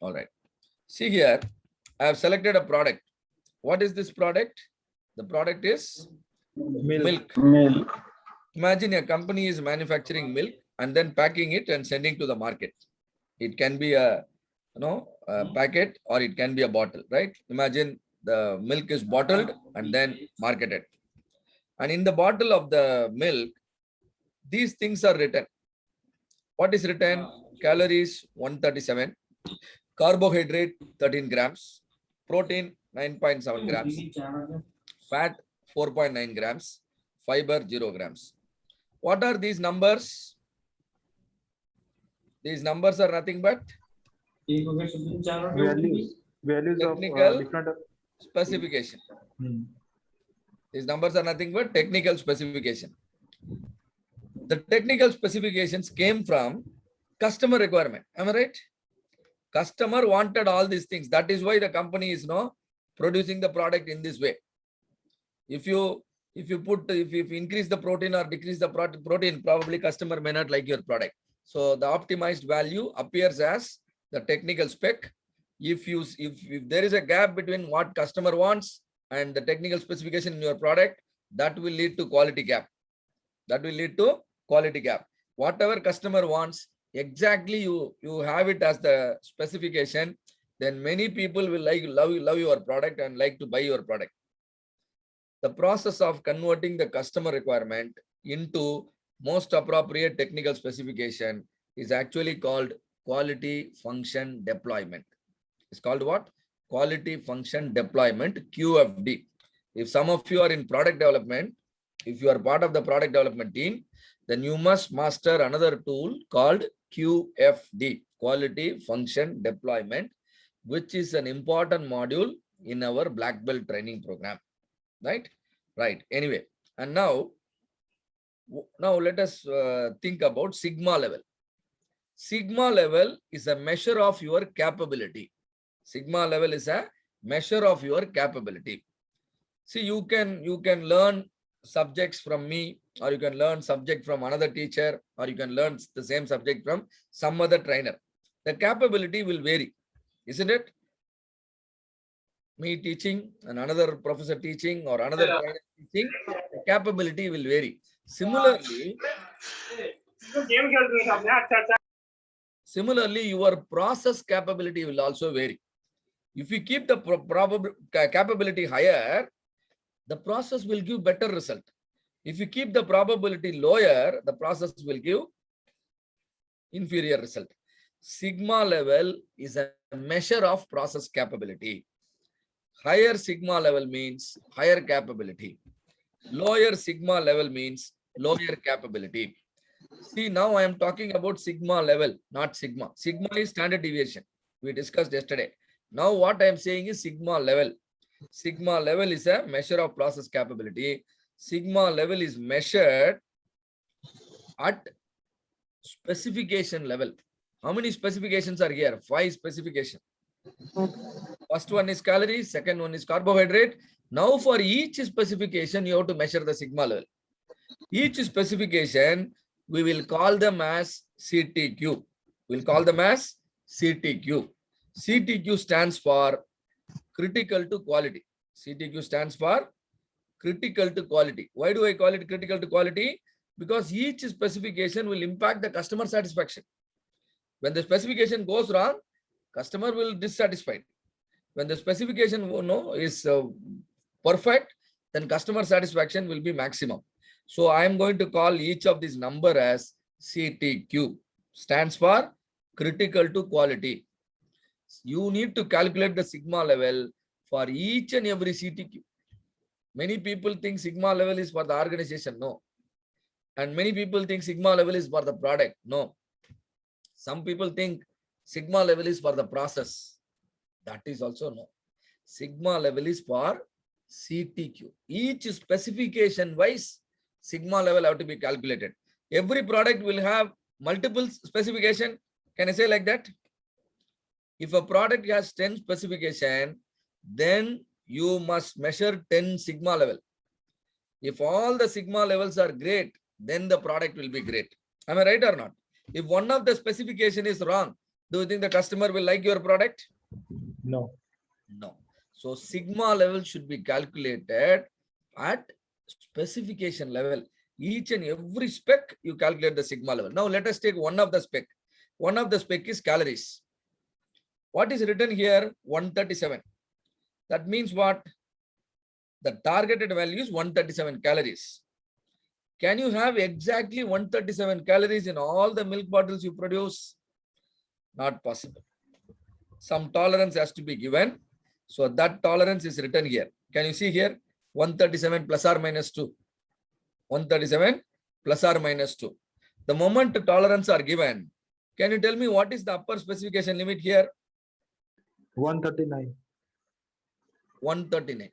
All right. See here, I have selected a product. What is this product? The product is milk. Milk. Imagine a company is manufacturing milk and then packing it and sending to the market. It can be a a packet or it can be a bottle, right? Imagine the milk is bottled and then marketed. And in the bottle of the milk, these things are written. What is written? Calories 137, carbohydrate 13 grams, protein 9.7 grams, fat 4.9 grams, fiber 0 grams. What are these numbers? These numbers are nothing but Values technical of different specification. These numbers are nothing but technical specification. The technical specifications came from customer requirement. Am I right? Customer wanted all these things. That is why the company is producing the product in this way. If you increase the protein or decrease the protein, probably customer may not like your product. So the optimized value appears as the technical spec. If there is a gap between what customer wants and the technical specification in your product, that will lead to quality gap. That will lead to quality gap. Whatever customer wants, exactly you have it as the specification, then many people will love your product and like to buy your product. The process of converting the customer requirement into most appropriate technical specification is actually called quality function deployment. It's called what? Quality function deployment, QFD. If some of you are in product development, if you are part of the product development team, then you must master another tool called QFD, Quality Function Deployment, which is an important module in our black belt training program. Right? Anyway, and now let us think about sigma level. Sigma level is a measure of your capability. Sigma level is a measure of your capability. See, you can learn subjects from me, or you can learn subject from another teacher, or you can learn the same subject from some other trainer. The capability will vary, isn't it? Me teaching and another professor teaching or another trainer teaching, the capability will vary. Similarly, your process capability will also vary. If you keep the capability higher, the process will give better result. If you keep the probability lower, the process will give inferior result. Sigma level is a measure of process capability. Higher sigma level means higher capability. Lower sigma level means lower capability. See, now I am talking about sigma level, not sigma. Sigma is standard deviation. We discussed yesterday. Now what I am saying is sigma level. Sigma level is a measure of process capability. Sigma level is measured at specification level. How many specifications are here? 5 specifications. First one is calories, second one is carbohydrate. Now for each specification, you have to measure the sigma level. Each specification, we will call them as CTQ. We'll call them as CTQ. CTQ stands for critical to quality. CTQ stands for critical to quality. Why do I call it critical to quality? Because each specification will impact the customer satisfaction. When the specification goes wrong, customer will be dissatisfied. When the specification is perfect, then customer satisfaction will be maximum. So I am going to call each of these number as CTQ. Stands for critical to quality. You need to calculate the sigma level for each and every CTQ. Many people think sigma level is for the organization. No. And many people think sigma level is for the product. No. Some people think sigma level is for the process. That is also no. Sigma level is for CTQ. Each specification wise, sigma level have to be calculated. Every product will have multiple specification. Can I say like that? If a product has 10 specification, then you must measure 10 sigma level. If all the sigma levels are great, then the product will be great. Am I right or not? If one of the specification is wrong, Do you think the customer will like your product? No. No. So sigma level should be calculated at specification level. Each and every spec, you calculate the sigma level. Now let us take one of the spec. One of the spec is calories. What is written here? 137. That means what? The targeted value is 137 calories. Can you have exactly 137 calories in all the milk bottles you produce? Not possible. Some tolerance has to be given. So that tolerance is written here. Can you see here? 137 plus or minus 2. 137 plus or minus 2. The moment the tolerance are given, can you tell me what is the upper specification limit here? 139. 139.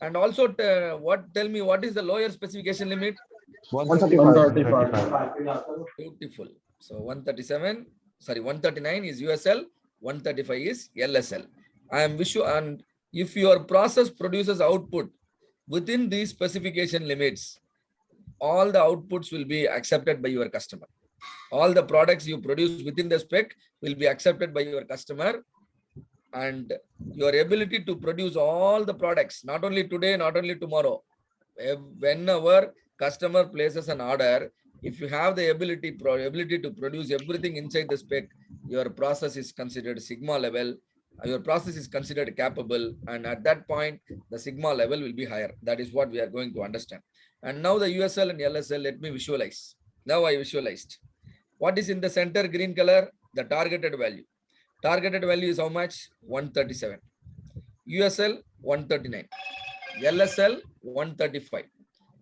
And also tell me what is the lower specification limit? 135. Beautiful. So 139 is USL, 135 is LSL. I am and if your process produces output within these specification limits, all the outputs will be accepted by your customer. All the products you produce within the spec will be accepted by your customer, and your ability to produce all the products, not only today, not only tomorrow, whenever customer places an order, if you have the ability to produce everything inside the spec, your process is considered sigma level, your process is considered capable, and at that point, the sigma level will be higher. That is what we are going to understand. And now the USL and LSL, let me visualize. Now I visualized. What is in the center green color? The targeted value. Targeted value is how much? 137. USL 139. LSL 135.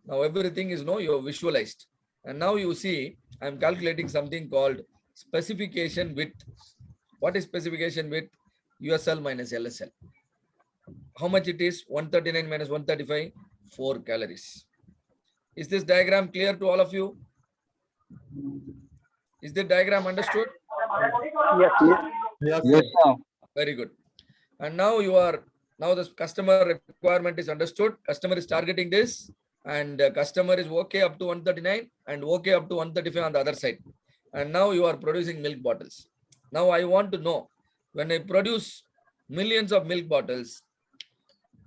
Now everything is you visualized. And now you see I'm calculating something called specification width. What is specification width? USL minus LSL. How much it is? 139 minus 135, 4 calories. Is this diagram clear to all of you? Is the diagram understood? Yes. Yes, sir. Very good. And now now the customer requirement is understood. Customer is targeting this, and customer is okay up to 139 and okay up to 135 on the other side. And now you are producing milk bottles. Now I want to know, when I produce millions of milk bottles,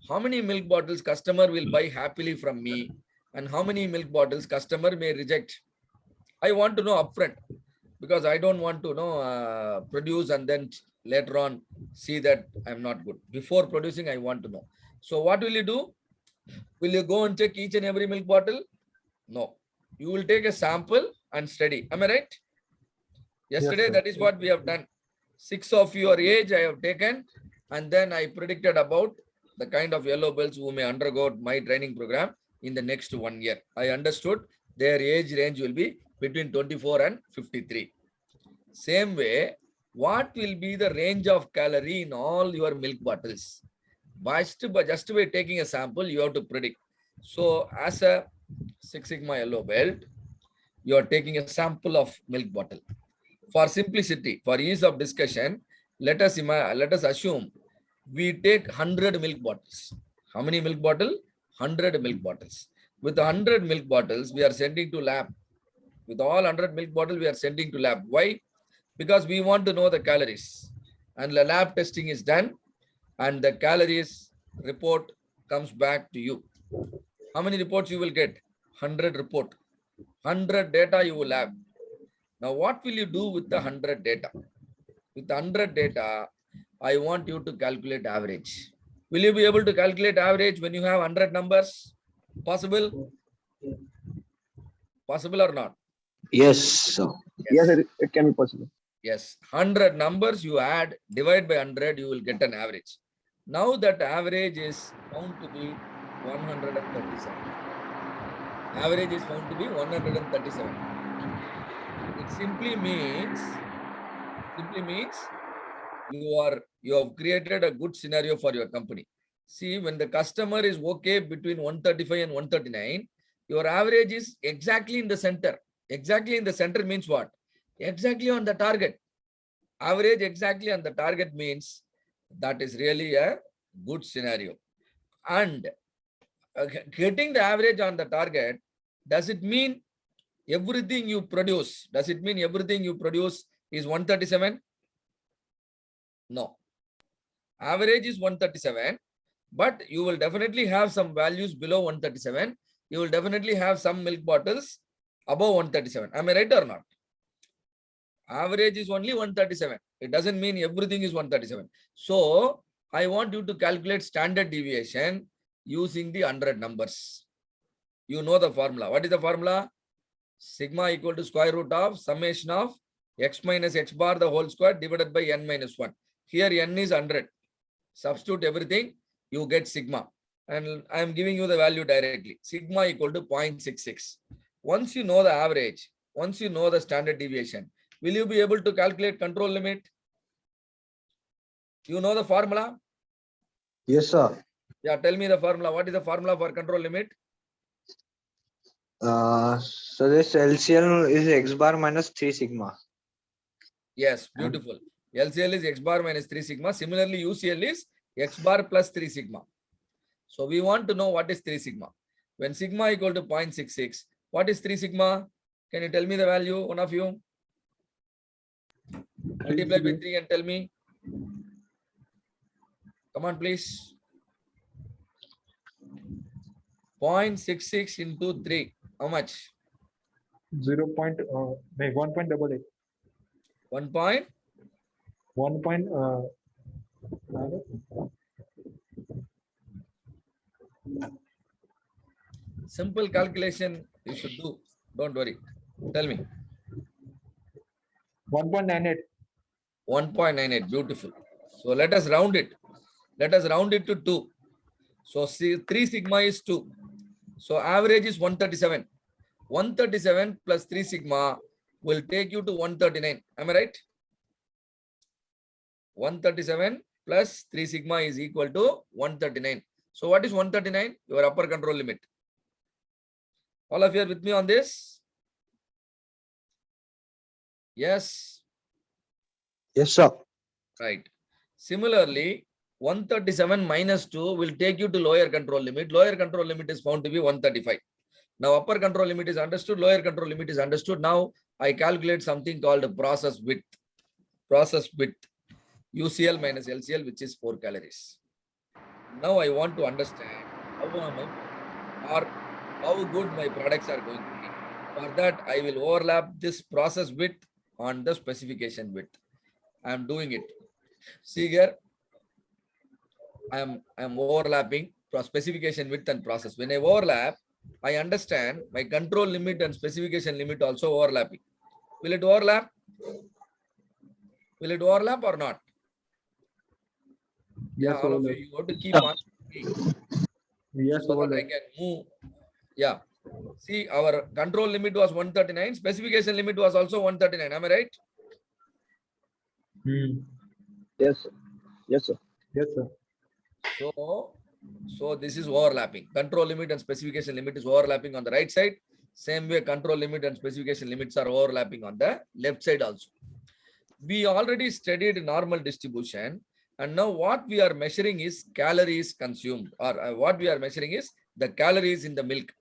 how many milk bottles customer will buy happily from me, and how many milk bottles customer may reject. I want to know upfront, because I don't want to produce and then later on see that I'm not good. Before producing, I want to know. So what will you do? Will you go and check each and every milk bottle? No. You will take a sample and study. Am I right? Yesterday, Yes, that is what we have done. 6 of your age I have taken, and then I predicted about the kind of yellow bells who may undergo my training program in the next 1 year. I understood their age range will be between 24 and 53. Same way, what will be the range of calorie in all your milk bottles? Just by taking a sample, you have to predict. So as a Six Sigma yellow belt, you are taking a sample of milk bottle. For simplicity, for ease of discussion, let us assume we take 100 milk bottles. How many milk bottles? 100 milk bottles. With 100 milk bottles, we are sending to lab. With all 100 milk bottles, we are sending to lab. Why? Because we want to know the calories. And the lab testing is done, and the calories report comes back to you. How many reports you will get? 100 report. 100 data you will have. Now, what will you do with the 100 data? With the 100 data, I want you to calculate average. Will you be able to calculate average when you have 100 numbers? Possible? Possible or not? Yes, sir. Yes, it can be possible. Yes, 100 numbers you add, divide by 100, you will get an average. Now that average is found to be 137. Average is found to be 137. It simply means you have created a good scenario for your company. See, when the customer is okay between 135 and 139, your average is exactly in the center. Exactly in the center means what? Exactly on the target. Average exactly on the target means that is really a good scenario. And getting the average on the target, does it mean everything you produce? Does it mean everything you produce is 137? No. Average is 137, but you will definitely have some values below 137. You will definitely have some milk bottles above 137. Am I right or not? Average is only 137. It doesn't mean everything is 137. So I want you to calculate standard deviation using the 100 numbers. You know the formula. What is the formula? Sigma equal to square root of summation of x minus x bar the whole square divided by n minus 1. Here n is 100. Substitute everything, you get sigma. And I am giving you the value directly. Sigma equal to 0.66. Once you know the average, once you know the standard deviation, will you be able to calculate control limit? You know the formula? Yes, sir. Yeah, tell me the formula. What is the formula for control limit? So this LCL is x bar minus 3 sigma. Yes, beautiful. LCL is x bar minus 3 sigma. Similarly, UCL is x bar plus 3 sigma. So we want to know what is 3 sigma. When sigma equal to 0.66, what is 3 sigma? Can you tell me the value, one of you? Multiply by 3 and tell me. Come on, please. 0.66 into 3. How much? 1.88. 1 point. 1 point. Simple calculation you should do. Don't worry. Tell me. 1.98. 1.98. Beautiful. So let us round it. Let us round it to 2. So 3 sigma is 2. So average is 137. 137 plus 3 sigma will take you to 139. Am I right? 137 plus 3 sigma is equal to 139. So what is 139? Your upper control limit. All of you are with me on this? Yes. Yes, sir. Right. Similarly, 137 minus 2 will take you to lower control limit. Lower control limit is found to be 135. Now upper control limit is understood, lower control limit is understood. Now I calculate something called process width. Process width, UCL minus LCL, which is 4 calories. Now I want to understand how good my products are going to be. For that, I will overlap this process width on the specification width. I am doing it. See here, I am overlapping specification width and process. When I overlap, I understand my control limit and specification limit also overlapping. Will it overlap? Will it overlap or not? Yes, Yeah, all of you, you have to keep on. Yes, So that I can move. Yeah. See, our control limit was 139. Specification limit was also 139. Am I right? Yes, sir. Yes, sir. Yes, sir. So this is overlapping. Control limit and specification limit is overlapping on the right side. Same way, control limit and specification limits are overlapping on the left side also. We already studied normal distribution. And now what we are measuring is calories consumed, or what we are measuring is the calories in the milk.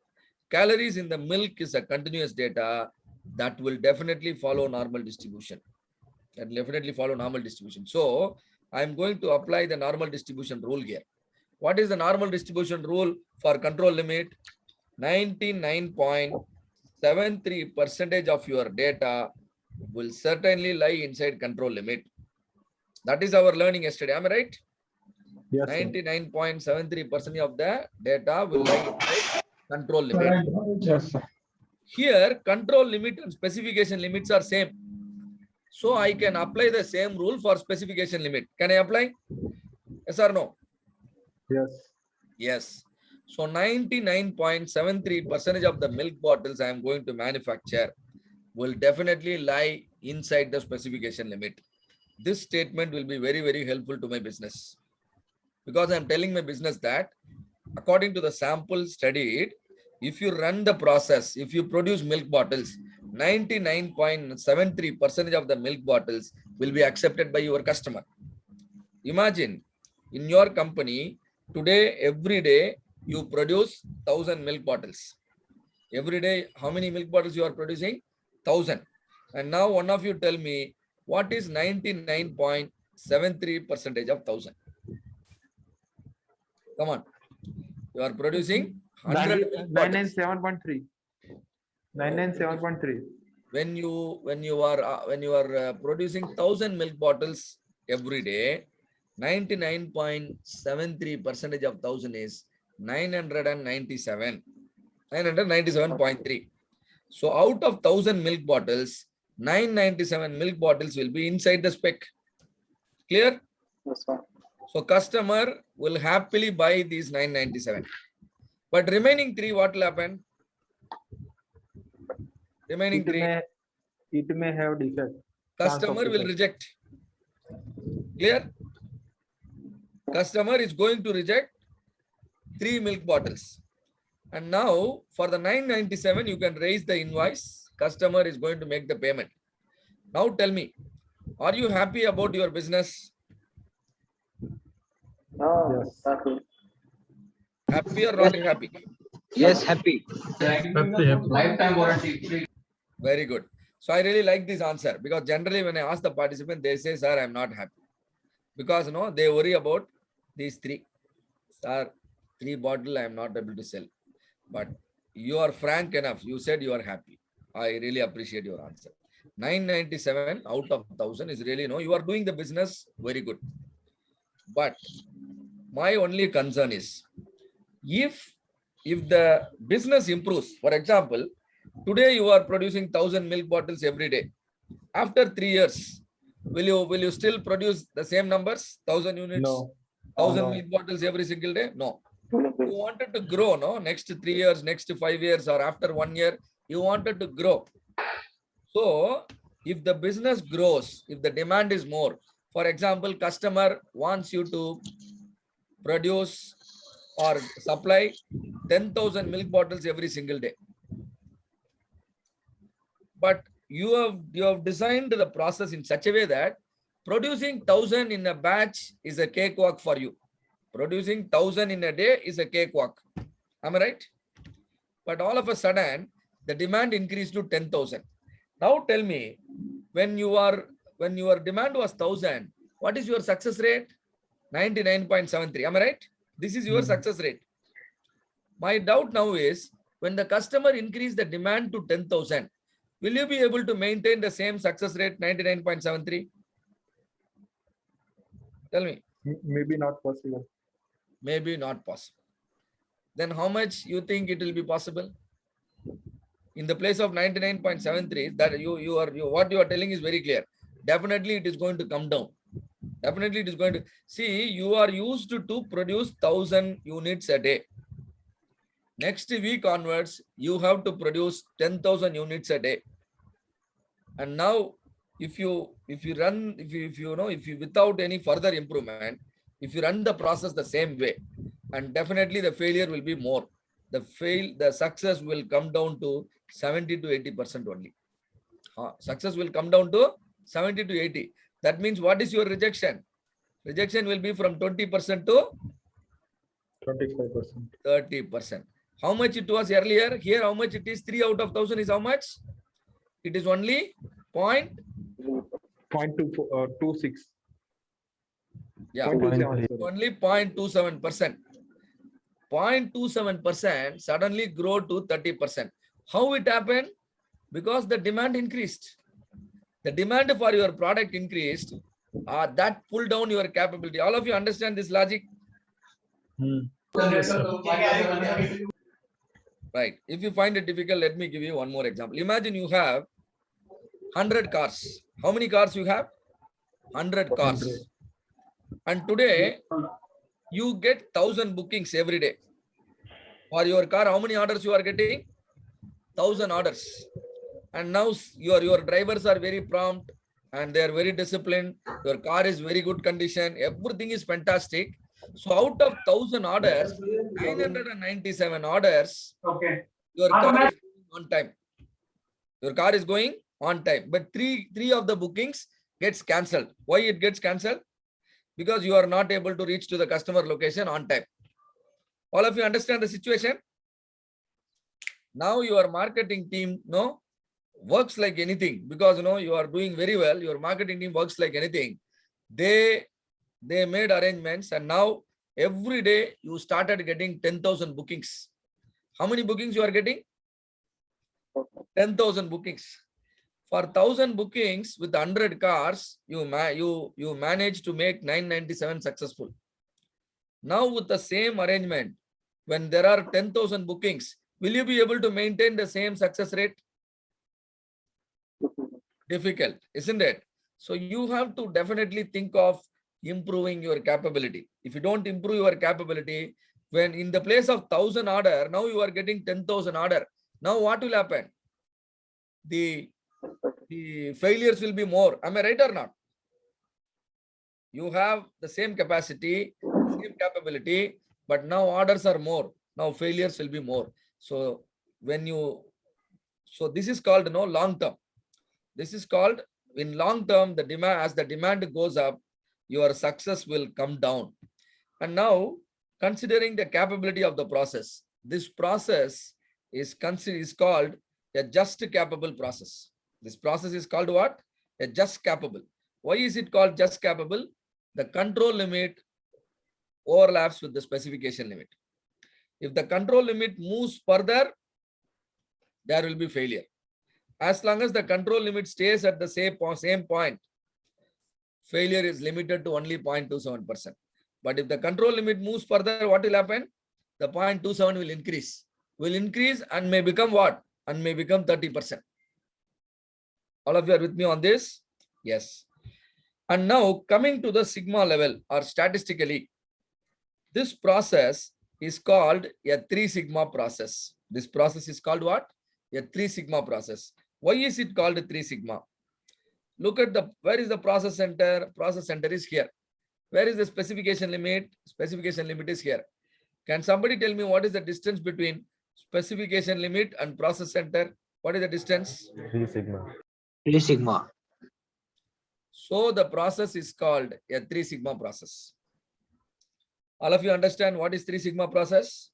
Calories in the milk is a continuous data that will definitely follow normal distribution. That will definitely follow normal distribution. So I'm going to apply the normal distribution rule here. What is the normal distribution rule for control limit? 99.73% of your data will certainly lie inside control limit. That is our learning yesterday. Am I right? Yes, 99.73% of the data will lie inside control limit. Yes, sir. Here, control limit and specification limits are same. So I can apply the same rule for specification limit. Can I apply? Yes or no? Yes. Yes. So 99.73% of the milk bottles I am going to manufacture will definitely lie inside the specification limit. This statement will be very, very helpful to my business, because I am telling my business that according to the sample studied, if you run the process, if you produce milk bottles, 99.73% of the milk bottles will be accepted by your customer. Imagine in your company today, every day you produce 1,000 milk bottles. Every day, how many milk bottles you are producing? 1,000. And now one of you tell me, What is 99.73% of 1000? Come on. You are producing 100 milk bottles. 997.3. 997.3. When you are producing 1000 milk bottles every day, 99.73% of 1000 is 997.3. So out of 1000 milk bottles, 997 milk bottles will be inside the spec. Clear? Yes, sir. So customer will happily buy these 997. But remaining 3, what will happen? Remaining 3, It may have defect. customer will reject. Clear? Customer is going to reject 3 milk bottles. And now for the 997, you can raise the invoice. Customer is going to make the payment. Now tell me, are you happy about your business? Yes. Happy or not happy? Yes, happy. Lifetime warranty. Very good. So I really like this answer because generally when I ask the participant, they say, sir, I'm not happy. Because no, they worry about these 3. Sir, 3 bottle I am not able to sell. But you are frank enough. You said you are happy. I really appreciate your answer. 997 out of 1000 is really no. You are doing the business very good. But my only concern is if the business improves, for example, today you are producing 1000 milk bottles every day. After 3 years, will you still produce the same numbers? 1000 units, No. 1000 No. milk bottles every single day? No. You wanted to grow, no? Next 3 years, next 5 years, or after 1 year, you wanted to grow. So if the business grows, if the demand is more, for example, customer wants you to produce or supply 10,000 milk bottles every single day. But you have designed the process in such a way that producing 1000 in a batch is a cakewalk for you. Producing 1000 in a day is a cakewalk. Am I right? But all of a sudden, the demand increased to 10,000. Now tell me, when your demand was 1000, what is your success rate? 99.73. Am I right? This is your success rate. My doubt now is when the customer increase the demand to 10,000, will you be able to maintain the same success rate, 99.73? Tell me. Maybe not possible. Maybe not possible. Then how much you think it will be possible? In the place of 99.73, that what you are telling is very clear. Definitely it is going to come down. Definitely it is going to. See, you are used to produce 1000 units a day. Next week onwards, you have to produce 10,000 units a day. And now, if you without any further improvement, if you run the process the same way, and definitely the failure will be more. The success will come down to 70 to 80% only. Success will come down to 70 to 80. That means what is your rejection? Rejection will be from 20% to 25%. 30%. How much it was earlier? Here, how much it is? 3 out of 1000 is how much? It is only 0.26. Yeah, 0.27, sorry. only 0.27%. 0.27% suddenly grow to 30%. How it happened? Because the demand increased. The demand for your product increased. That pulled down your capability. All of you understand this logic? Yes, sir. Right. If you find it difficult, let me give you one more example. Imagine you have 100 cars. How many cars you have? 100 cars. 100. And today, you get 1000 bookings every day. For your car, how many orders you are getting? 1000 orders. And now your drivers are very prompt and they are very disciplined. Your car is very good condition. Everything is fantastic. So out of 1000 orders, 997 orders, your car is going on time. Your car is going on time. But three of the bookings gets cancelled. Why it gets cancelled? Because you are not able to reach to the customer location on time. All of you understand the situation? Now your marketing team, works like anything, because you are doing very well. Your marketing team works like anything. They made arrangements, and now every day you started getting 10,000 bookings. How many bookings you are getting? 10,000 bookings. For 1,000 bookings with 100 cars, you managed to make 997 successful. Now with the same arrangement, when there are 10,000 bookings, will you be able to maintain the same success rate? Difficult, isn't it? So you have to definitely think of improving your capability. If you don't improve your capability, when in the place of 1,000 order, now you are getting 10,000 order. Now what will happen? The failures will be more. Am I right or not? You have the same capacity, same capability, but now orders are more. Now failures will be more. So this is called long term. This is called, in long term, the demand, as the demand goes up, your success will come down. And now, considering the capability of the process, this process is called a just capable process. This process is called what? A just capable. Why is it called just capable? The control limit overlaps with the specification limit. If the control limit moves further, there will be failure. As long as the control limit stays at the same point, failure is limited to only 0.27%. But if the control limit moves further, what will happen? The 0.27 will increase and may become what? And may become 30%. All of you are with me on this? Yes. And now coming to the sigma level, or statistically, this process is called a 3 sigma process. This process is called what? A 3 sigma process. Why is it called 3 sigma? Look at where is the process center? Process center is here. Where is the specification limit? Specification limit is here. Can somebody tell me what is the distance between specification limit and process center? What is the distance? 3 sigma. 3 sigma. So the process is called a 3 sigma process. All of you understand what is 3 sigma process?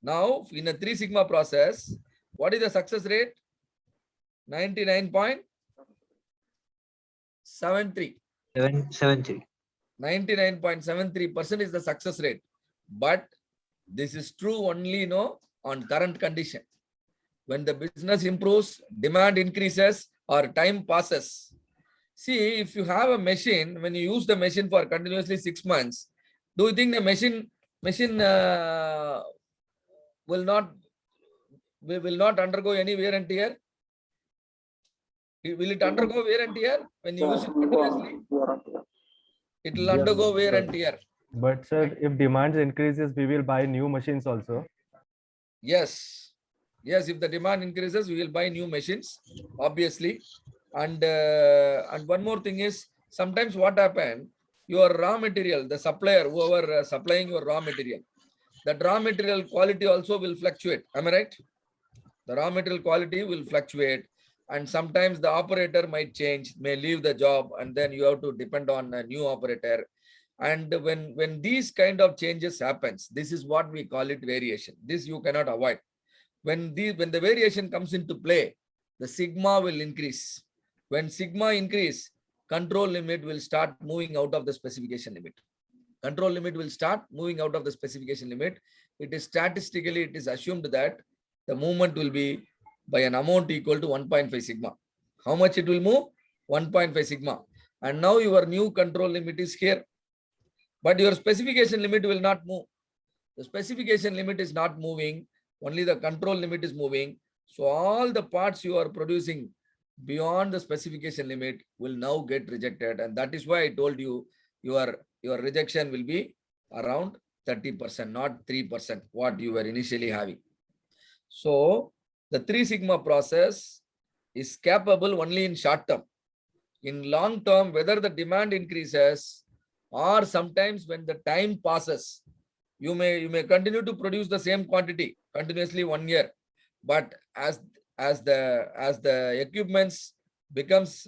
Now, in a 3 sigma process, what is the success rate? 99.73. 773. 99.73% is the success rate. But this is true only on current condition. When the business improves, demand increases, or time passes. See, if you have a machine, when you use the machine for continuously 6 months, do you think the machine will not undergo any wear and tear? Will it undergo wear and tear when you use it continuously? It will undergo wear and tear. But sir, if demand increases, we will buy new machines also. Yes. Yes, if the demand increases, we will buy new machines, obviously. And one more thing is, sometimes what happens, your raw material, the supplier, whoever supplying your raw material, that raw material quality also will fluctuate. Am I right? The raw material quality will fluctuate, and sometimes the operator might change, may leave the job, and then you have to depend on a new operator. And when these kind of changes happens, this is what we call it variation. This you cannot avoid. When the variation comes into play, the sigma will increase. When sigma increase, control limit will start moving out of the specification limit. Control limit will start moving out of the specification limit. It is statistically, it is assumed that the movement will be by an amount equal to 1.5 sigma. How much it will move? 1.5 sigma. And now your new control limit is here. But your specification limit will not move. The specification limit is not moving. Only the control limit is moving. So all the parts you are producing beyond the specification limit will now get rejected. And that is why I told you, your rejection will be around 30%, not 3%, what you were initially having. So the 3 sigma process is capable only in short term. In long term, whether the demand increases or sometimes when the time passes, you may continue to produce the same quantity continuously 1 year. But as the equipments becomes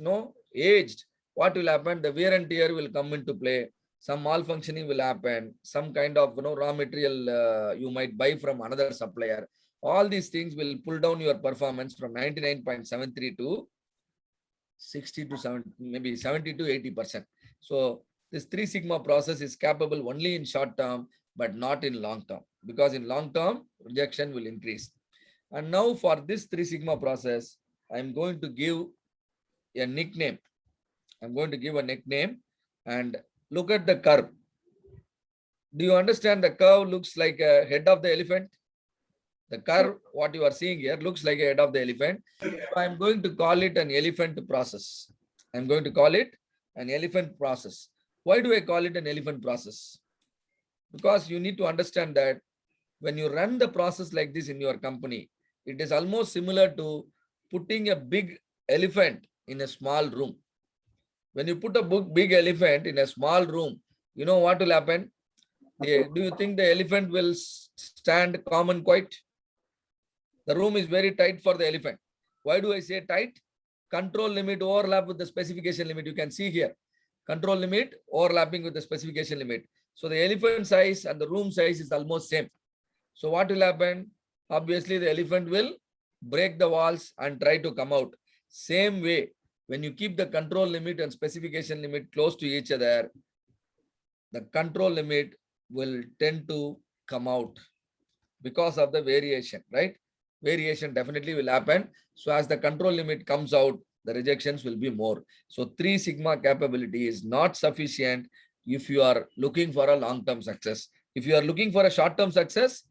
aged, what will happen? The wear and tear will come into play. Some malfunctioning will happen. Some kind of raw material you might buy from another supplier. All these things will pull down your performance from 99.73 to 60 to 70, maybe 70 to 80%. So this 3 sigma process is capable only in short term, but not in long term, because in long term rejection will increase. And now for this 3 sigma process, I'm going to give a nickname. I'm going to give a nickname and look at the curve. Do you understand the curve looks like a head of the elephant? The curve, what you are seeing here, looks like a head of the elephant. So I'm going to call it an elephant process. I'm going to call it an elephant process. Why do I call it an elephant process? Because you need to understand that when you run the process like this in your company, it is almost similar to putting a big elephant in a small room. When you put a big elephant in a small room, you know what will happen? Do you think the elephant will stand calm and quiet? The room is very tight for the elephant. Why do I say tight? Control limit overlap with the specification limit. You can see here, control limit overlapping with the specification limit. So the elephant size and the room size is almost same. So what will happen? Obviously, the elephant will break the walls and try to come out. Same way, when you keep the control limit and specification limit close to each other, the control limit will tend to come out because of the variation, right? Variation definitely will happen. So as the control limit comes out, the rejections will be more. So 3 sigma capability is not sufficient if you are looking for a long-term success. If you are looking for a short-term success,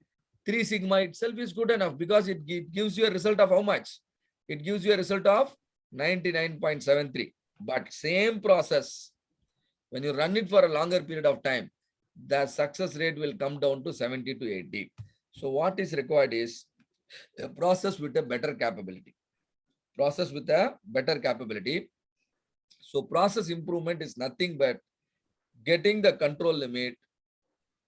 3 sigma itself is good enough because it gives you a result of how much? It gives you a result of 99.73. But same process, when you run it for a longer period of time, the success rate will come down to 70 to 80. So what is required is a process with a better capability. Process with a better capability. So process improvement is nothing but getting the control limit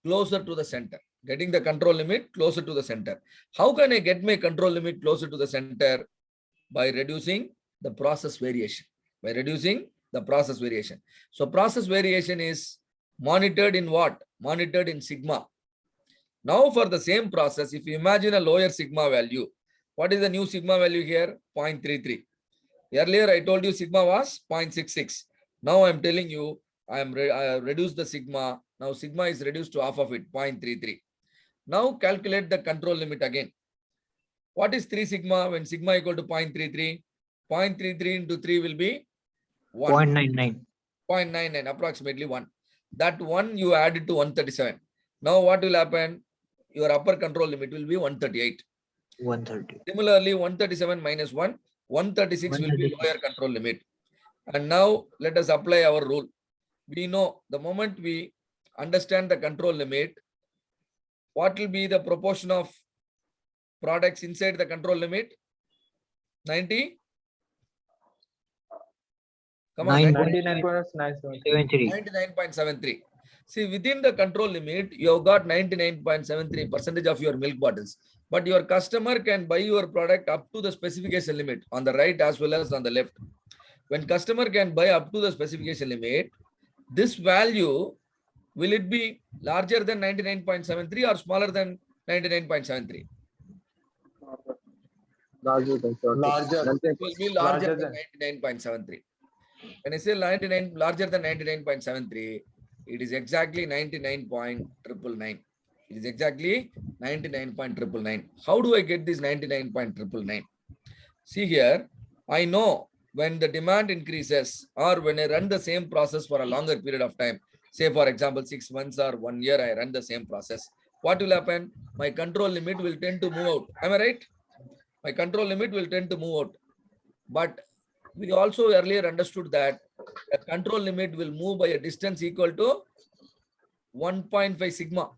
closer to the center. Getting the control limit closer to the center. How can I get my control limit closer to the center? By reducing the process variation. By reducing the process variation. So process variation is monitored in what? Monitored in sigma. Now for the same process, if you imagine a lower sigma value, what is the new sigma value here? 0.33. Earlier I told you sigma was 0.66. Now I'm telling you I reduced the sigma. Now sigma is reduced to half of it, 0.33. Now calculate the control limit again. What is 3 sigma when sigma equal to 0.33? 0.33 into 3 will be 1. 0.99. 0.99, approximately 1. That 1 you add it to 137. Now what will happen? Your upper control limit will be 138. 130. Similarly, 137 minus 1, 136 will be lower control limit. And now let us apply our rule. We know the moment we understand the control limit, what will be the proportion of products inside the control limit? 90? Come on, 99.973. 99.73. See, within the control limit, you have got 99.73% of your milk bottles. But your customer can buy your product up to the specification limit on the right as well as on the left. When customer can buy up to the specification limit, this value, will it be larger than 99.73 or smaller than 99.73? Larger. It will be larger than 99.73. When I say 99 larger than 99.73, it is exactly 99.999. It is exactly 99.999. How do I get this 99.999? See here, I know when the demand increases or when I run the same process for a longer period of time, say for example 6 months or 1 year, I run the same process. What will happen? My control limit will tend to move out. Am I right? My control limit will tend to move out. But we also earlier understood that a control limit will move by a distance equal to 1.5 sigma.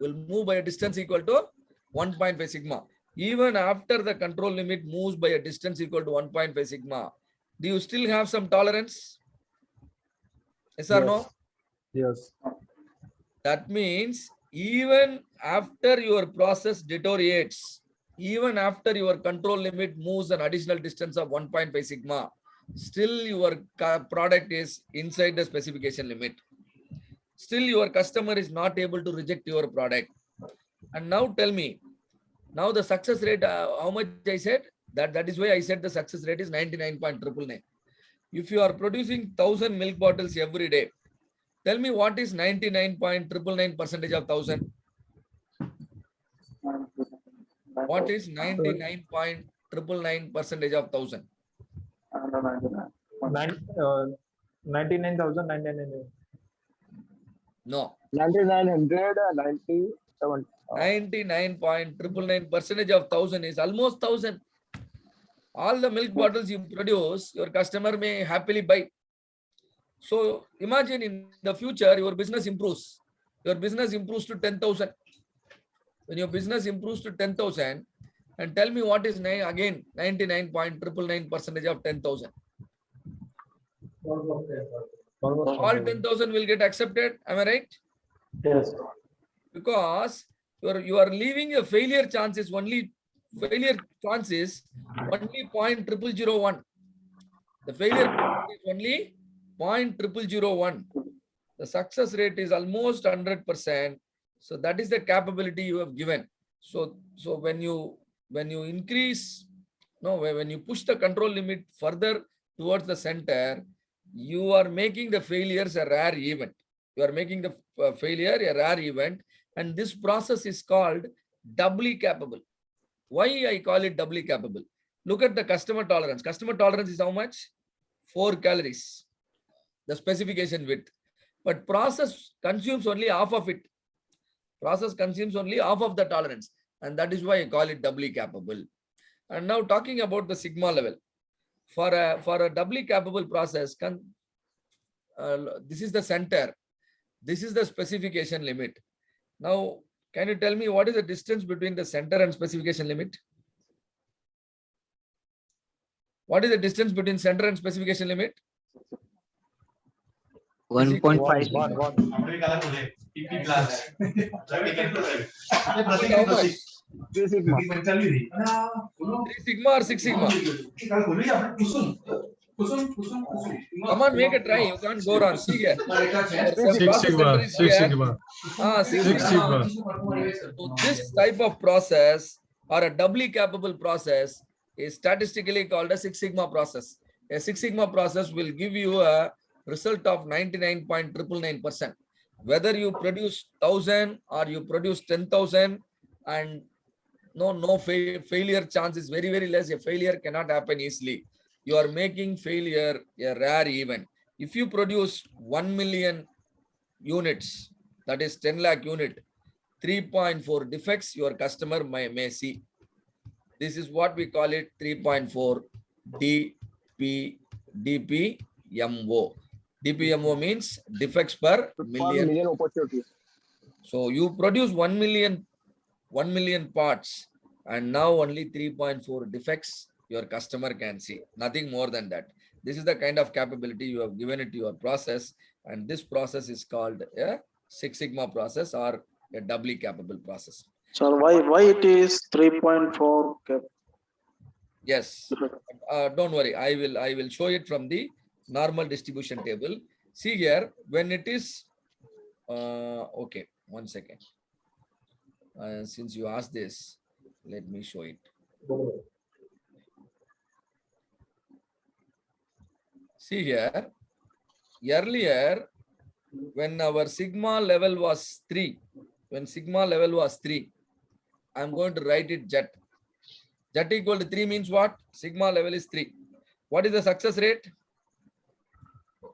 Will move by a distance equal to 1.5 sigma. Even after the control limit moves by a distance equal to 1.5 sigma, do you still have some tolerance? Yes or no? Yes. That means even after your process deteriorates, even after your control limit moves an additional distance of 1.5 sigma, still your product is inside the specification limit. Still your customer is not able to reject your product. And now tell me, Now the success rate, how much I said? That is why I said the success rate is 99.999. If you are producing 1000 milk bottles every day, tell me what is 99.999% of 1000? What is 99.999% of 1000? 99,999. No. 9,997. 99.999% of 1000 is almost 1000. All the milk bottles you produce, your customer may happily buy. So imagine in the future, your business improves. Your business improves to 10,000. When your business improves to 10,000, and tell me what is again 99.999% of 10,000. All 10,000 will get accepted. Am I right? Yes. Because you are leaving a failure chances only 0.0001. The failure is only 0.0001. The success rate is almost 100%. So that is the capability you have given. So when you increase, when you push the control limit further towards the center, you are making the failures a rare event. You are making the failure a rare event, and this process is called doubly capable. Why I call it doubly capable? Look at the customer tolerance. Customer tolerance is how much? 4 calories. The specification width. But process consumes only half of it. Process consumes only half of the tolerance. And that is why I call it doubly capable. And now talking about the sigma level. For a doubly capable process, this is the center. This is the specification limit. Now, can you tell me what is the distance between the center and specification limit? What is the distance between center and specification limit? 1.5. How much? 3 sigma. 3 sigma or 6 sigma? Come on, make a try. You can't go wrong. See here. Six Sigma. 6 Sigma. 6 6 sigma. Sigma. So this type of process or a doubly capable process is statistically called a 6 sigma process. A 6 sigma process will give you a result of 99.999%. Whether you produce 1000 or you produce 10,000, and no failure chance is very, very less. A failure cannot happen easily. You are making failure a rare event. If you produce 1 million units, that is 10 lakh unit, 3.4 defects your customer may see. This is what we call it 3.4 DPMO. DPMO means defects per million. Opportunities. So you produce 1 million parts, and now only 3.4 defects your customer can see. Nothing more than that. This is the kind of capability you have given it to your process, and this process is called a 6 sigma process or a doubly capable process. So why it is 3.4 cap? Yes. Don't worry. I will show it from the normal distribution table. See here, when it is okay, 1 second. Since you asked this, let me show it. See here, earlier when our sigma level was 3, I'm going to write it jet. Jet equal to 3 means what? Sigma level is 3. What is the success rate?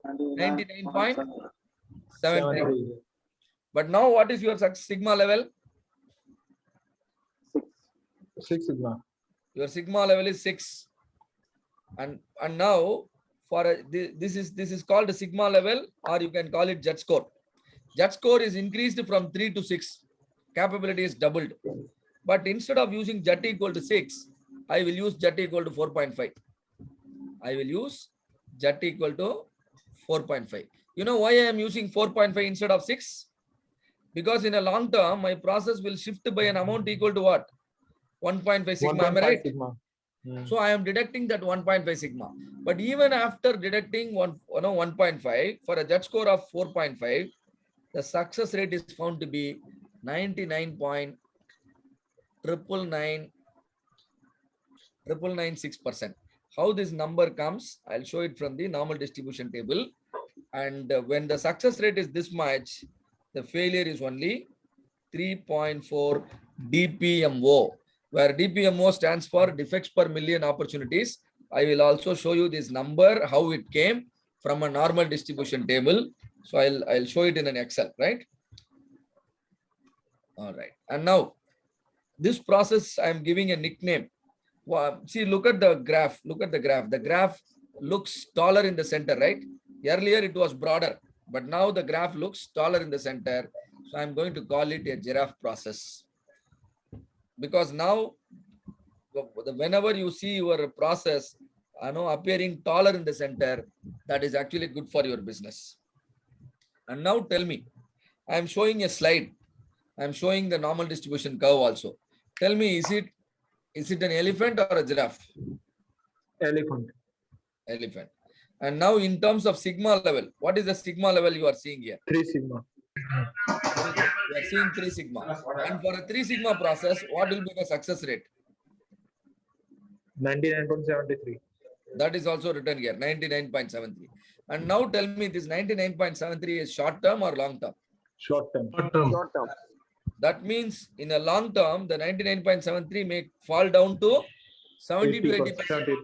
99.73. But now what is your sigma level? 6 sigma. Your sigma level is 6. And now for this is called a sigma level, or you can call it jet score. Jet score is increased from 3 to 6. Capability is doubled. But instead of using jet equal to 6, I will use jet equal to 4.5. I will use jet equal to 4.5. You know why I am using 4.5 instead of 6? Because in a long term, my process will shift by an amount equal to what? 1.5 sigma. Am I right? Sigma. So I am deducting that 1.5 sigma. But even after deducting 1.5 for a jet score of 4.5, the success rate is found to be 99.999%. 9.996%. How this number comes, I'll show it from the normal distribution table. And when the success rate is this much, the failure is only 3.4 DPMO, where DPMO stands for defects per million opportunities. I will also show you this number, how it came from a normal distribution table. So I'll show it in an Excel, right? All right. And now this process, I'm giving a nickname. Wow. See, look at the graph. Look at the graph. The graph looks taller in the center, right? Earlier it was broader, but now the graph looks taller in the center. So I'm going to call it a giraffe process. Because now, whenever you see your process, appearing taller in the center, that is actually good for your business. And now tell me, I'm showing a slide. I'm showing the normal distribution curve also. Tell me, is it an elephant or a giraffe? Elephant. Elephant. And now in terms of sigma level, what is the sigma level you are seeing here? 3 sigma. You are seeing 3 sigma. And for a 3 sigma process, what will be the success rate? 99.73. That is also written here, 99.73. And now tell me, this 99.73 is short term or long term? Short term. Short term. That means in a long term, the 99.73 may fall down to 70 to 80%.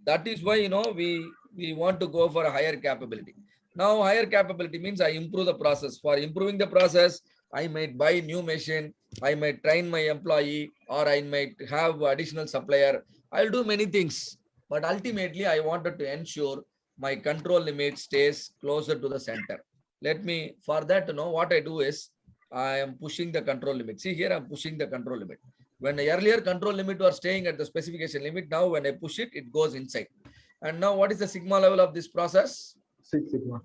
That is why, we want to go for a higher capability. Now, higher capability means I improve the process. For improving the process, I might buy new machine, I might train my employee, or I might have additional supplier. I'll do many things, but ultimately I wanted to ensure my control limit stays closer to the center. For that, what I do is I am pushing the control limit. See here, I'm pushing the control limit. When the earlier control limit was staying at the specification limit, now when I push it, it goes inside. And now what is the sigma level of this process? 6 sigma.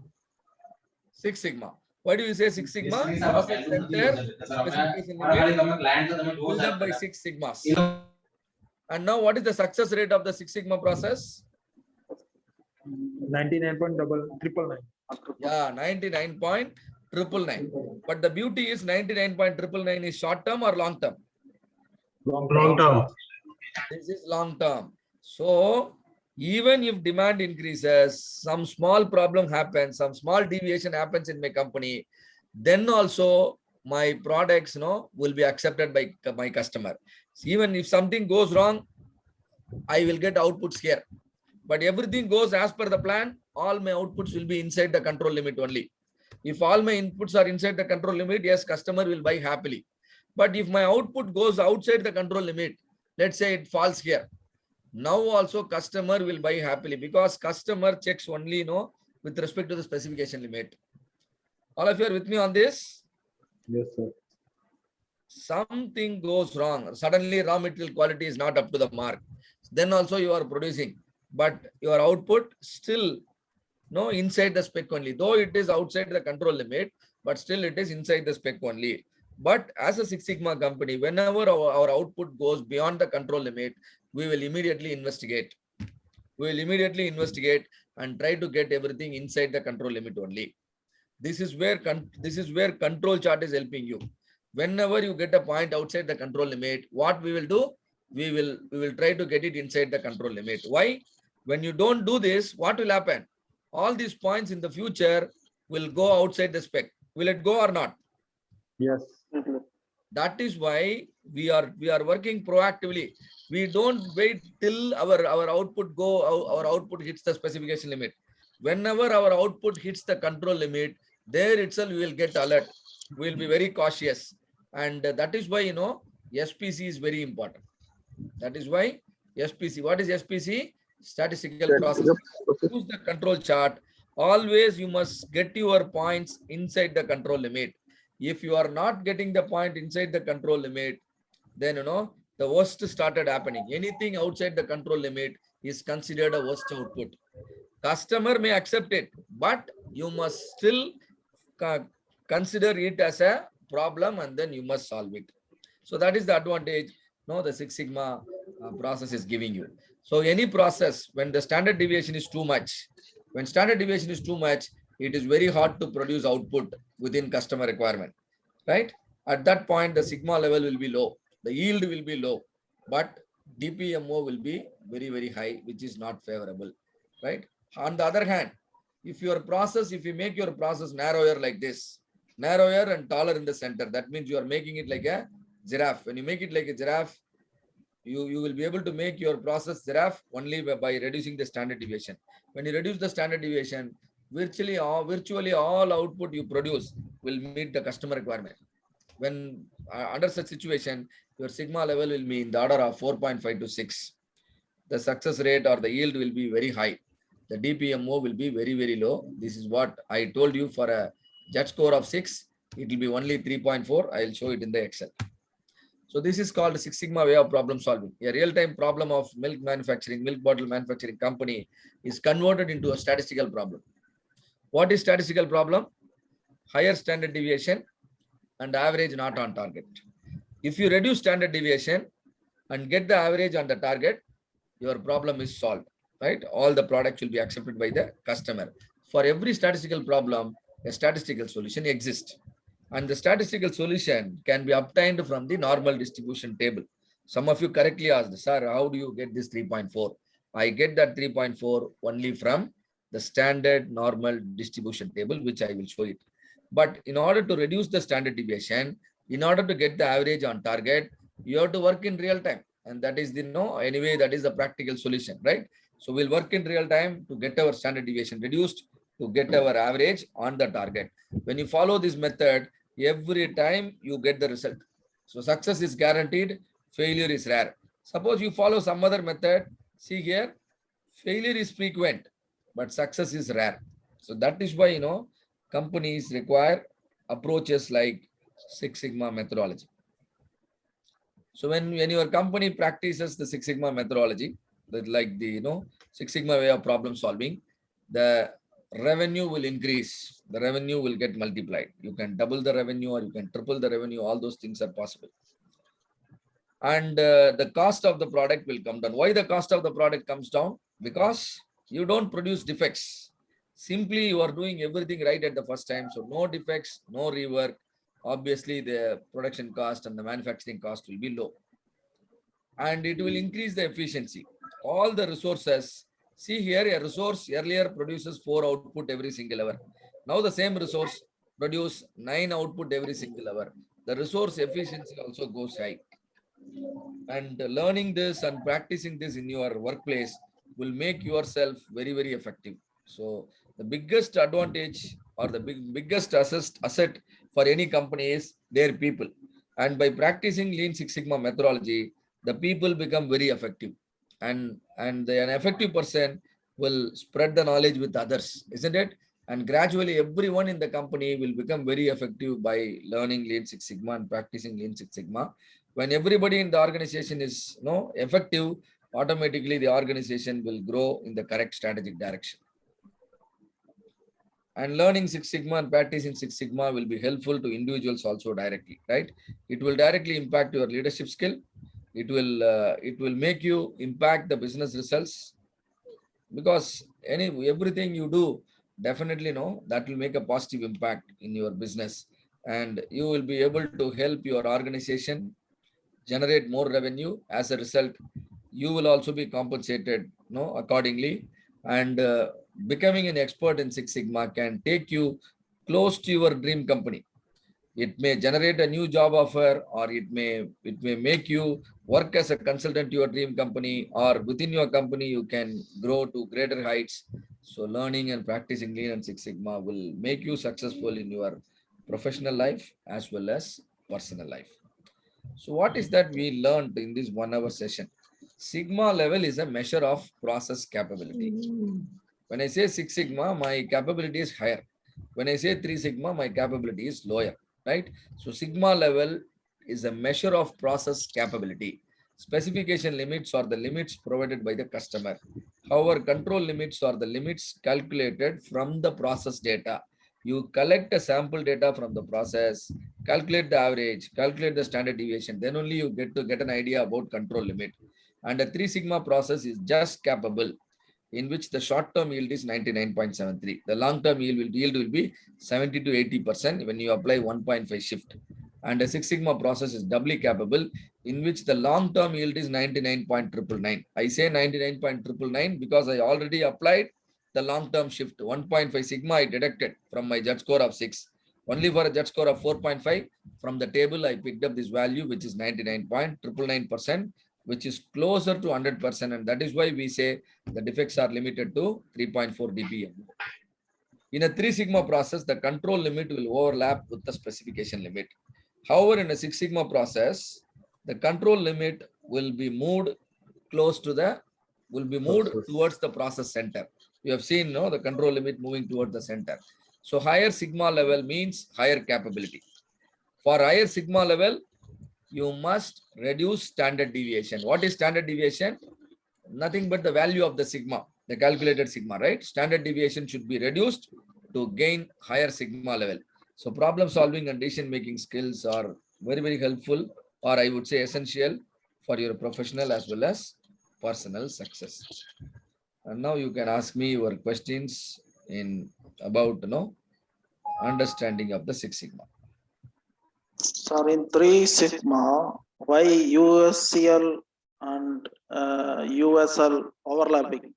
6 sigma. Why do you say 6 sigma? Process center, specification limit, filled up by 6 sigmas. And now what is the success rate of the 6 sigma process? 99.999. Yeah, 99.999. But the beauty is 99.999 is short term or long term? Long term. This is long term. So even if demand increases, some small problem happens, some small deviation happens in my company, then also my products will be accepted by my customer. Even if something goes wrong, I will get outputs here. But everything goes as per the plan, all my outputs will be inside the control limit only. If all my inputs are inside the control limit, yes, customer will buy happily. But if my output goes outside the control limit, let's say it falls here. Now also customer will buy happily because customer checks only with respect to the specification limit. All of you are with me on this? Yes, sir. Something goes wrong. Suddenly raw material quality is not up to the mark. Then also you are producing, but your output still inside the spec only. Though it is outside the control limit, but still it is inside the spec only. But as a Six Sigma company, whenever our output goes beyond the control limit, we will immediately investigate. We will immediately investigate and try to get everything inside the control limit only. This is where control chart is helping you. Whenever you get a point outside the control limit, what we will do? We will try to get it inside the control limit. Why? When you don't do this, what will happen? All these points in the future will go outside the spec. Will it go or not? Yes. That is why we are working proactively. We don't wait till our output hits the specification limit. Whenever our output hits the control limit, there itself we will get alert. We will be very cautious. And that is why, SPC is very important. That is why SPC. What is SPC? Statistical process. Use the control chart. Always you must get your points inside the control limit. If you are not getting the point inside the control limit, then the worst started happening. Anything outside the control limit is considered a worst output. Customer may accept it, but you must still consider it as a problem and then you must solve it. So that is the advantage the Six Sigma process is giving you. So any process, when the standard deviation is too much, it is very hard to produce output within customer requirement, right? At that point, the sigma level will be low. The yield will be low, but DPMO will be very, very high, which is not favorable, right? On the other hand, if you make your process narrower like this, narrower and taller in the center, that means you are making it like a giraffe. When you make it like a giraffe, you will be able to make your process giraffe only by reducing the standard deviation. When you reduce the standard deviation, virtually all output you produce will meet the customer requirement. When under such situation, your sigma level will be in the order of 4.5 to 6. The success rate or the yield will be very high. The DPMO will be very, very low. This is what I told you. For a JET score of 6, it will be only 3.4. I will show it in the Excel. So this is called Six Sigma way of problem solving. A real-time problem of milk bottle manufacturing company is converted into a statistical problem. What is statistical problem? Higher standard deviation and average not on target. If you reduce standard deviation and get the average on the target, your problem is solved, right? All the products will be accepted by the customer. For every statistical problem, a statistical solution exists. And the statistical solution can be obtained from the normal distribution table. Some of you correctly asked, sir, how do you get this 3.4? I get that 3.4 only from the standard normal distribution table, which I will show it. But in order to reduce the standard deviation, in order to get the average on target, you have to work in real time. And that is anyway, that is the practical solution, right? So we'll work in real time to get our standard deviation reduced, to get our average on the target. When you follow this method, every time you get the result. So success is guaranteed, failure is rare. Suppose you follow some other method, see here, failure is frequent, but success is rare. So that is why, companies require approaches like Six Sigma methodology. So when your company practices the Six Sigma methodology, like the Six Sigma way of problem solving, the revenue will increase. The revenue will get multiplied. You can double the revenue or you can triple the revenue. All those things are possible. And the cost of the product will come down. Why the cost of the product comes down? Because you don't produce defects. Simply you are doing everything right at the first time. So no defects, no rework. Obviously the production cost and the manufacturing cost will be low. And it will increase the efficiency. All the resources. See here, a resource earlier produces 4 output every single hour. Now the same resource produce 9 output every single hour. The resource efficiency also goes high. And learning this and practicing this in your workplace will make yourself very, very effective. So the biggest advantage or the biggest asset for any company is their people. And by practicing Lean Six Sigma methodology, the people become very effective. And an effective person will spread the knowledge with others, isn't it? And gradually everyone in the company will become very effective by learning Lean Six Sigma and practicing Lean Six Sigma. When everybody in the organization is effective, automatically the organization will grow in the correct strategic direction. And learning Six Sigma and practicing Six Sigma will be helpful to individuals also directly, right? It will directly impact your leadership skill. It will make you impact the business results, because everything you do, definitely that will make a positive impact in your business, and you will be able to help your organization generate more revenue. As a result, you will also be compensated accordingly, and becoming an expert in Six Sigma can take you close to your dream company. It may generate a new job offer, or it may make you work as a consultant to your dream company, or within your company you can grow to greater heights. So learning and practicing Lean and Six Sigma will make you successful in your professional life as well as personal life. So what is that we learned in this 1 hour session? Sigma level is a measure of process capability. When I say Six Sigma, my capability is higher. When I say 3 Sigma, my capability is lower. Right? So Sigma level is a measure of process capability. Specification limits are the limits provided by the customer. However, control limits are the limits calculated from the process data. You collect a sample data from the process, calculate the average, calculate the standard deviation, then only you get an idea about control limit. And a 3 Sigma process is just capable, in which the short-term yield is 99.73. The long-term yield will be 70 to 80% when you apply 1.5 shift. and a Six Sigma process is doubly capable, in which the long-term yield is 99.999. I say 99.999 because I already applied the long-term shift. 1.5 sigma I deducted from my Z score of 6. Only for a Z score of 4.5, from the table I picked up this value, which is 99.999%, which is closer to 100%. And that is why we say the defects are limited to 3.4 dB. In a 3 sigma process, the control limit will overlap with the specification limit. However, in a 6 sigma process, the control limit will be moved towards the process center. You have seen, no, the control limit moving towards the center. So higher sigma level means higher capability. For higher sigma level, you must reduce standard deviation. What is standard deviation? Nothing but the value of the sigma, the calculated sigma, right? Standard deviation should be reduced to gain higher sigma level. So problem solving and decision making skills are very, very helpful, or I would say essential for your professional as well as personal success. And now you can ask me your questions in about, understanding of the Six Sigma. Sir, in 3 sigma, why USCL and USL overlapping?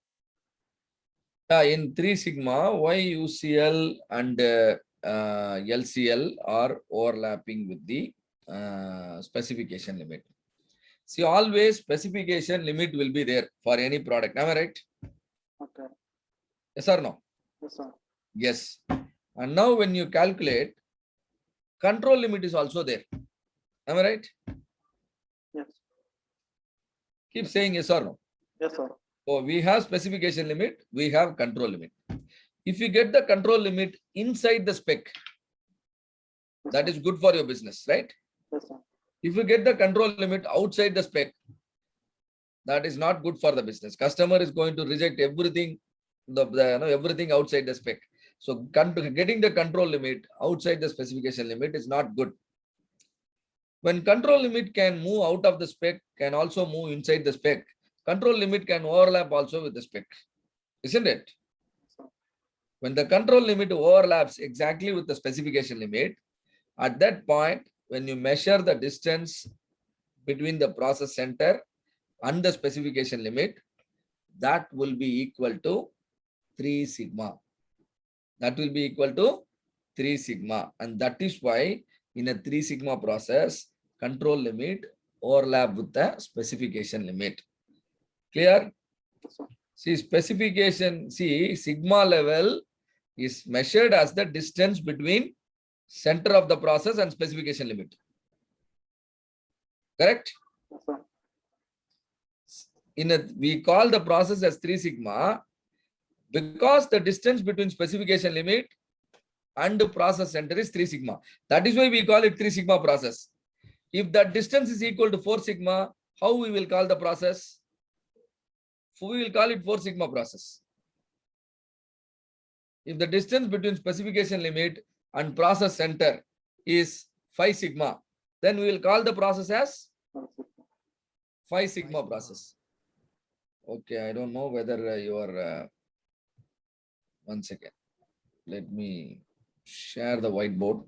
In 3 sigma, why UCL and LCL are overlapping with the specification limit? See, always specification limit will be there for any product. Am I right? Okay. Yes or no? Yes, sir. Yes. And now when you calculate, control limit is also there. Am I right? Yes. Keep saying yes or no. Yes, sir. So we have specification limit, we have control limit. If you get the control limit inside the spec, that is good for your business, right? Yes, sir. If you get the control limit outside the spec, that is not good for the business. Customer is going to reject everything, everything outside the spec. So getting the control limit outside the specification limit is not good. When control limit can move out of the spec, can also move inside the spec, control limit can overlap also with the spec, isn't it? When the control limit overlaps exactly with the specification limit, at that point, when you measure the distance between the process center and the specification limit, that will be equal to 3 sigma. That will be equal to 3 sigma. And that is why in a 3 sigma process, control limit overlap with the specification limit. Clear? See, sigma level is measured as the distance between center of the process and specification limit. Correct? Yes, sir. We call the process as 3 sigma because the distance between specification limit and the process center is 3 sigma. That is why we call it 3 sigma process. If that distance is equal to 4 sigma, how we will call the process? We will call it 4 sigma process. If the distance between specification limit and process center is 5 sigma, then we will call the process as 5 sigma process. Okay, I don't know whether you are, 1 second. Let me share the whiteboard.